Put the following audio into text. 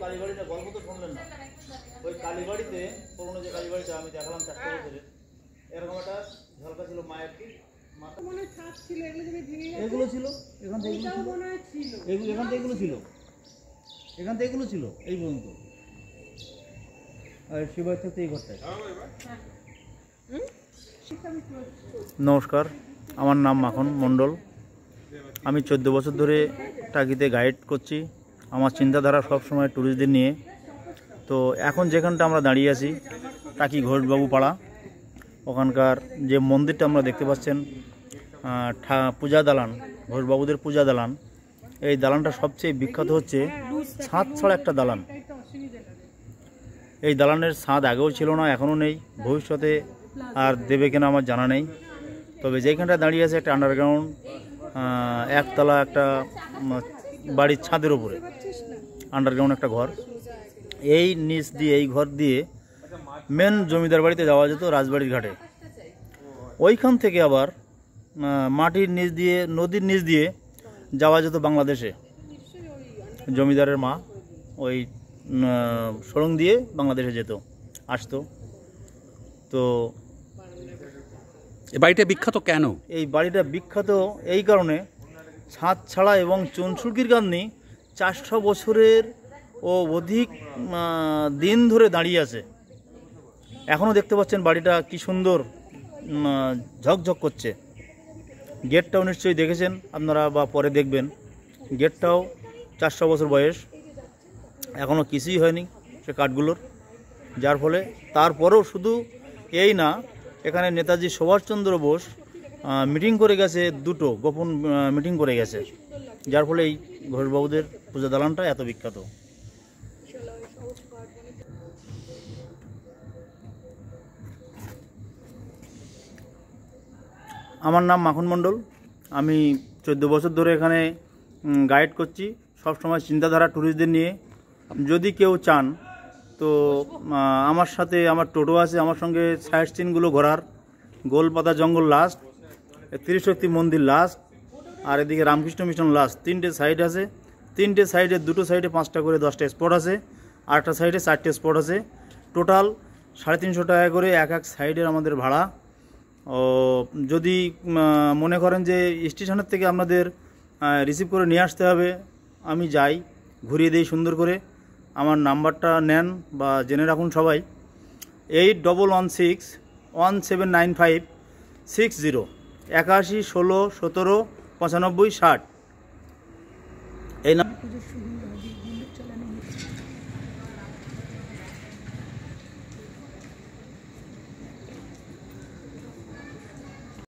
কালীবাড়িটা গল্প তো শুনলেন না? ওই কালীবাড়িতে পুরোনো যে কালীবাড়িটা আমি দেখালাম 4 বছরের, এরকম একটা ঝলকা ছিল মায়ের কি এগুলো ছিল, এখান থেকে এগুলো ছিল, এখান থেকে এগুলো ছিল এই পর্যন্ত। আর শিবাই থেকে এই ঘরটায়। নমস্কার, আমার নাম মাখন মণ্ডল। আমি 14 বছর ধরে টাকিতে গাইড করছি। আমার চিন্তাধারা সবসময় ট্যুরিস্টদের নিয়ে। তো এখন যেখানটা আমরা দাঁড়িয়ে আছি টাকি ঘোষবাবু পাড়া, ওখানকার যে মন্দিরটা আমরা দেখতে পাচ্ছেন, পূজা দালান, ঘোষবাবুদের পূজা দালান। এই দালানটা সবচেয়ে বিখ্যাত হচ্ছে ছাদ ছাড়া একটা দালান। এই দালানের ছাদ আগেও ছিল না, এখনও নেই, ভবিষ্যতে আর দেবে কিনা আমার জানা নেই। তবে যেখানটা দাঁড়িয়ে আছে একটা আন্ডারগ্রাউন্ড একতলা একটা বাড়ির ছাদের ওপরে আন্ডারগ্রাউন্ড একটা ঘর। এই নিচ দিয়ে, এই ঘর দিয়ে মেন জমিদার বাড়িতে যাওয়া যেত রাজবাড়ির ঘাটে। ওইখান থেকে আবার মাটির নিচ দিয়ে, নদীর নিচ দিয়ে যাওয়া যেত বাংলাদেশে। জমিদারের মা ওই সুড়ঙ্গ দিয়ে বাংলাদেশে যেত, আসতো। তো এই বাড়িটা বিখ্যাত কেন? এই বাড়িটা বিখ্যাত এই কারণে, ছাদ ছাড়া এবং চুনসুরকির গাঁথনি 400 বছরের ও অধিক দিন ধরে দাঁড়িয়ে আছে। এখনও দেখতে পাচ্ছেন বাড়িটা কি সুন্দর ঝকঝক করছে। গেটটাও নিশ্চয়ই দেখেছেন আপনারা বা পরে দেখবেন। গেটটাও 400 বছর বয়স, এখনও কিছুই হয়নি সে কাঠগুলোর। যার ফলে তারপরেও শুধু এই না, এখানে নেতাজি সুভাষচন্দ্র বোস মিটিং করে গেছে, দুটো গোপন মিটিং করে গেছে। যার ফলে এই ঘোষবাবুদের পূজা দালানটা এত বিখ্যাত। আমার নাম মাখন মণ্ডল। আমি 14 বছর ধরে এখানে গাইড করছি, সবসময় চিন্তাধারা ট্যুরিস্টদের নিয়ে। যদি কেউ চান তো আমার সাথে, আমার টোটো আছে, আমার সঙ্গে সাইট সিনগুলো ঘোরার। গোলপাতা জঙ্গল লাস্ট, ত্রিশক্তি মন্দির লাস্ট, আর এদিকে রামকৃষ্ণ মিশন লাস্ট। 3টে সাইড আছে। 3টে সাইডে, 2টো সাইডে 5টা করে 10টা স্পট আছে, আর একটা সাইডে 4টে স্পট আছে। টোটাল 350 টাকা করে এক সাইডের আমাদের ভাড়া। যদি মনে করেন যে স্টেশনের থেকে আপনাদের রিসিভ করে নিয়ে আসতে হবে, আমি যাই, ঘুরিয়ে দিই সুন্দর করে। আমার নাম্বারটা নেন বা জেনে রাখুন সবাই, 8116179560, 81 16 17 95 60।